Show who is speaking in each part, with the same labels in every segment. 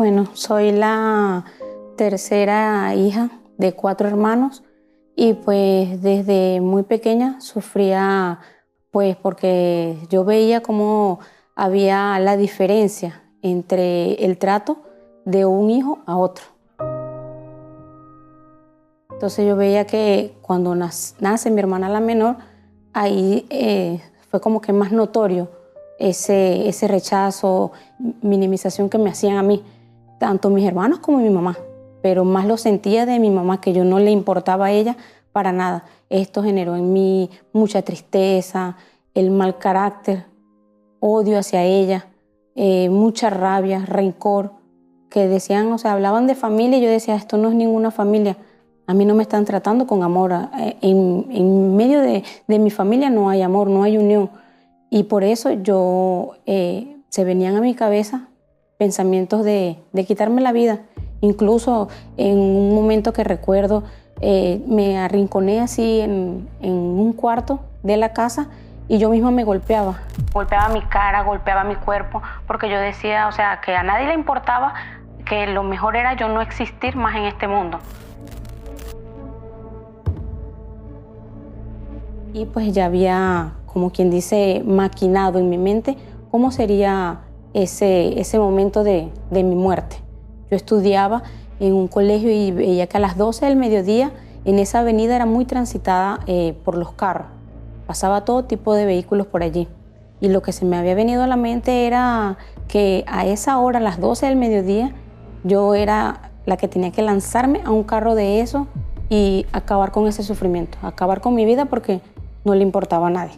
Speaker 1: Bueno, soy la tercera hija de 4 hermanos y pues desde muy pequeña sufría pues porque yo veía cómo había la diferencia entre el trato de un hijo a otro. Entonces yo veía que cuando nace mi hermana la menor, ahí fue como que más notorio ese rechazo, minimización que me hacían a mí, tanto mis hermanos como mi mamá, pero más lo sentía de mi mamá, que yo no le importaba a ella para nada. Esto generó en mí mucha tristeza, el mal carácter, odio hacia ella, mucha rabia, rencor, que decían, o sea, hablaban de familia y yo decía, esto no es ninguna familia. A mí no me están tratando con amor. En medio de mi familia no hay amor, no hay unión. Y por eso se venían a mi cabeza pensamientos de quitarme la vida. Incluso en un momento que recuerdo, me arrinconé así en un cuarto de la casa y yo misma me golpeaba. Golpeaba mi cara, golpeaba mi cuerpo, porque yo decía, o sea, que a nadie le importaba, que lo mejor era yo no existir más en este mundo. Y pues ya había, como quien dice, maquinado en mi mente cómo sería ese momento de mi muerte. Yo estudiaba en un colegio y veía que a las 12 del mediodía en esa avenida era muy transitada por los carros. Pasaba todo tipo de vehículos por allí. Y lo que se me había venido a la mente era que a esa hora, a las 12 del mediodía, yo era la que tenía que lanzarme a un carro de eso y acabar con ese sufrimiento, acabar con mi vida porque no le importaba a nadie.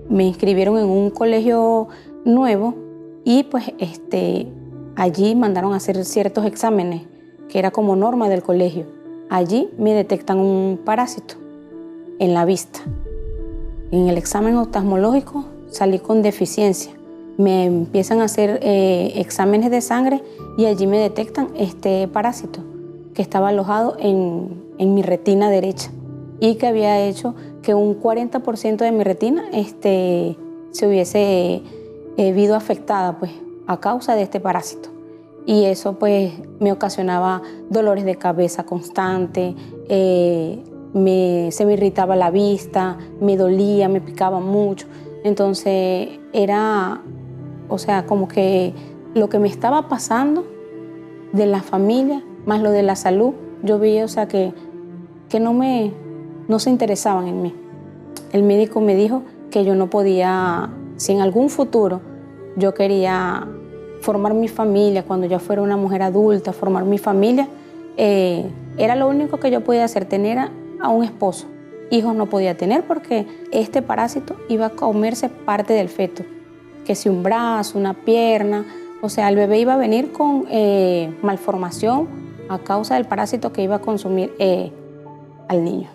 Speaker 1: Me inscribieron en un colegio nuevo y pues allí mandaron a hacer ciertos exámenes, que era como norma del colegio. Allí me detectan un parásito en la vista. En el examen oftalmológico salí con deficiencia. Me empiezan a hacer exámenes de sangre y allí me detectan este parásito que estaba alojado en mi retina derecha y que había hecho que un 40% de mi retina se hubiese visto afectada pues, a causa de este parásito. Y eso pues me ocasionaba dolores de cabeza constantes, se me irritaba la vista, me dolía, me picaba mucho. Entonces era, o sea, como que lo que me estaba pasando de la familia, más lo de la salud, yo veía, o sea, que no se interesaban en mí. El médico me dijo que yo no podía, si en algún futuro yo quería formar mi familia, cuando ya fuera una mujer adulta, formar mi familia, era lo único que yo podía hacer, tener a un esposo. Hijos no podía tener porque este parásito iba a comerse parte del feto, que si un brazo, una pierna, o sea, el bebé iba a venir con malformación a causa del parásito que iba a consumir al niño.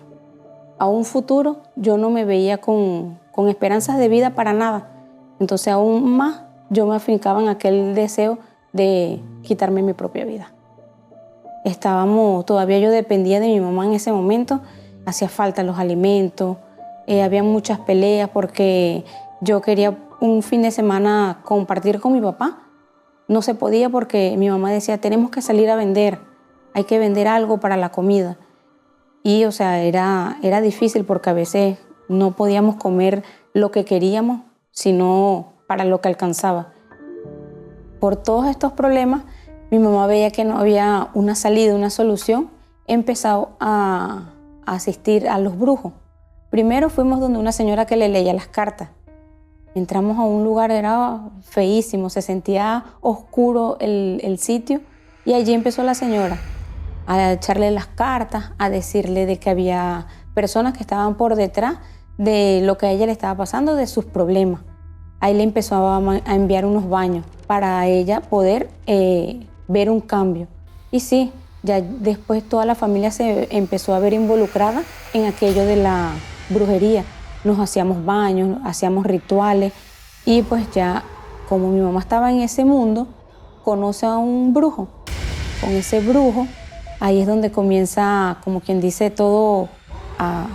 Speaker 1: A un futuro yo no me veía con esperanzas de vida para nada. Entonces aún más yo me afincaba en aquel deseo de quitarme mi propia vida. Todavía yo dependía de mi mamá en ese momento, hacía falta los alimentos, había muchas peleas porque yo quería un fin de semana compartir con mi papá. No se podía porque mi mamá decía, tenemos que salir a vender, hay que vender algo para la comida. Y, o sea, era difícil porque a veces no podíamos comer lo que queríamos, sino para lo que alcanzaba. Por todos estos problemas, mi mamá veía que no había una salida, una solución. Empezó a asistir a los brujos. Primero fuimos donde una señora que le leía las cartas. Entramos a un lugar, era feísimo, se sentía oscuro el sitio y allí empezó la señora a echarle las cartas, a decirle de que había personas que estaban por detrás de lo que a ella le estaba pasando, de sus problemas. Ahí le empezó a enviar unos baños para ella poder ver un cambio. Y sí, ya después toda la familia se empezó a ver involucrada en aquello de la brujería. Nos hacíamos baños, hacíamos rituales y pues ya como mi mamá estaba en ese mundo, conoce a un brujo. Con ese brujo, ahí es donde comienza, como quien dice, todo a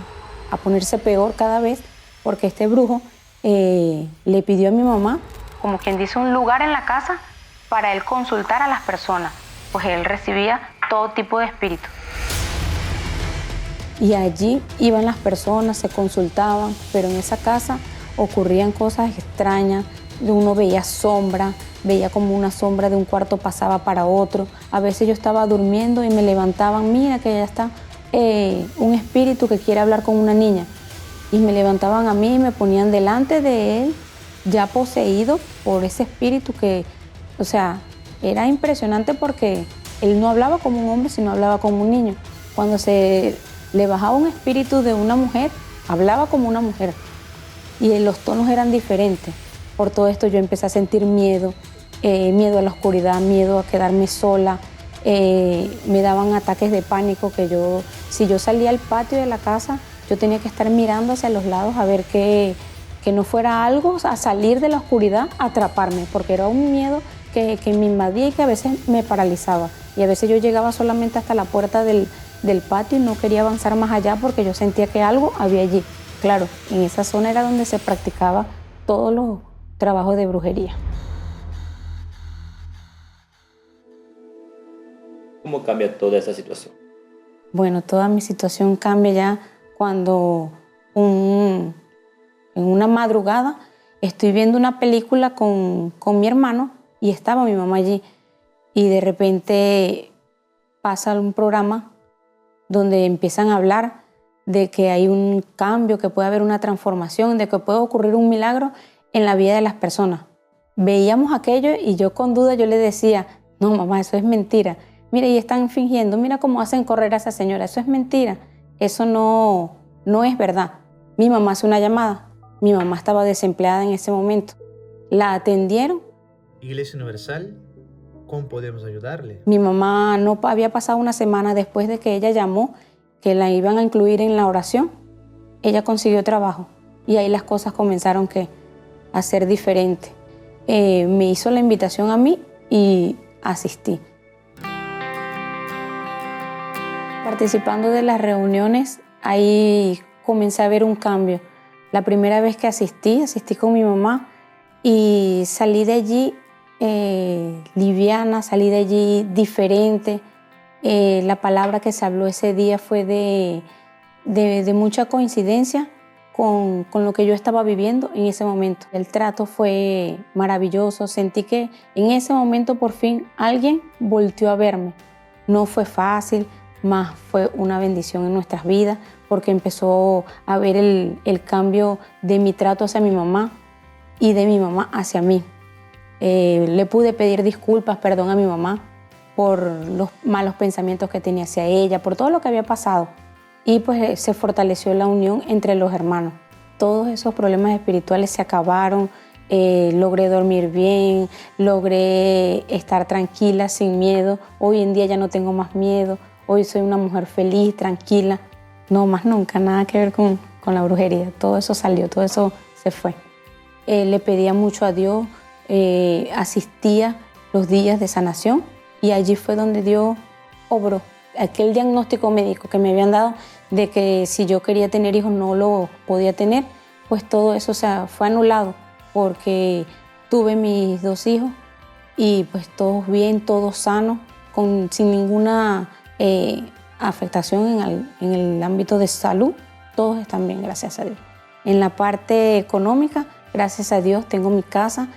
Speaker 1: ponerse peor cada vez, porque este brujo le pidió a mi mamá, como quien dice, un lugar en la casa para él consultar a las personas. pues él recibía todo tipo de espíritus. Y allí iban las personas, se consultaban, pero en esa casa ocurrían cosas extrañas. Uno veía sombra, veía como una sombra de un cuarto pasaba para otro. A veces yo estaba durmiendo y me levantaban, mira que ya está un espíritu que quiere hablar con una niña. Y me levantaban a mí y me ponían delante de él, ya poseído por ese espíritu que, o sea, era impresionante porque él no hablaba como un hombre, sino hablaba como un niño. Cuando se le bajaba un espíritu de una mujer, hablaba como una mujer. Y los tonos eran diferentes. Por todo esto yo empecé a sentir miedo, miedo a la oscuridad, miedo a quedarme sola. Me daban ataques de pánico que si yo salía al patio de la casa, yo tenía que estar mirando hacia los lados a ver que no fuera algo a salir de la oscuridad a atraparme, porque era un miedo que me invadía y que a veces me paralizaba. Y a veces yo llegaba solamente hasta la puerta del patio y no quería avanzar más allá porque yo sentía que algo había allí. Claro, en esa zona era donde se practicaba todos los trabajos de brujería.
Speaker 2: ¿Cómo cambia toda esa situación?
Speaker 1: Bueno, toda mi situación cambia ya cuando en una madrugada estoy viendo una película con mi hermano y estaba mi mamá allí. Y de repente pasa un programa donde empiezan a hablar de que hay un cambio, que puede haber una transformación, de que puede ocurrir un milagro en la vida de las personas. Veíamos aquello y yo con duda yo le decía, no mamá, eso es mentira. Mira, y están fingiendo, mira cómo hacen correr a esa señora, eso es mentira, eso no es verdad. Mi mamá hace una llamada, mi mamá estaba desempleada en ese momento, la atendieron.
Speaker 3: Iglesia Universal, ¿cómo podemos ayudarle?
Speaker 1: Mi mamá no había pasado una semana después de que ella llamó, que la iban a incluir en la oración, ella consiguió trabajo y ahí las cosas comenzaron a ser diferentes. Me hizo la invitación a mí y asistí. Participando de las reuniones, ahí comencé a ver un cambio. La primera vez que asistí con mi mamá y salí de allí liviana, salí de allí diferente. La palabra que se habló ese día fue de mucha coincidencia con lo que yo estaba viviendo en ese momento. El trato fue maravilloso, sentí que en ese momento por fin alguien volteó a verme. No fue fácil, más fue una bendición en nuestras vidas porque empezó a ver el cambio de mi trato hacia mi mamá y de mi mamá hacia mí. Le pude pedir disculpas, perdón a mi mamá por los malos pensamientos que tenía hacia ella, por todo lo que había pasado. Y pues se fortaleció la unión entre los hermanos. Todos esos problemas espirituales se acabaron, logré dormir bien, logré estar tranquila, sin miedo. Hoy en día ya no tengo más miedo, hoy soy una mujer feliz, tranquila. No, más nunca, nada que ver con la brujería. Todo eso salió, todo eso se fue. Le pedía mucho a Dios, asistía los días de sanación y allí fue donde Dios obró. Aquel diagnóstico médico que me habían dado de que si yo quería tener hijos no lo podía tener, pues todo eso fue anulado porque tuve mis 2 hijos y pues todos bien, todos sanos, sin ninguna afectación en el ámbito de salud. Todos están bien, gracias a Dios. En la parte económica, gracias a Dios, tengo mi casa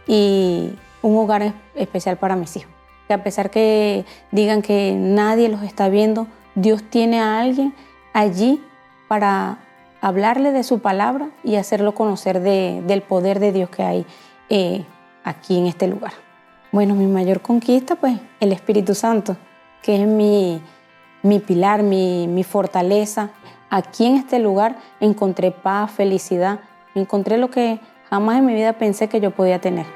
Speaker 1: y un hogar especial para mis hijos. Que a pesar que digan que nadie los está viendo, Dios tiene a alguien allí para hablarle de su palabra y hacerlo conocer del poder de Dios que hay aquí en este lugar. Bueno, mi mayor conquista, pues, el Espíritu Santo, que es mi pilar, mi fortaleza. Aquí en este lugar encontré paz, felicidad, encontré lo que jamás en mi vida pensé que yo podía tener.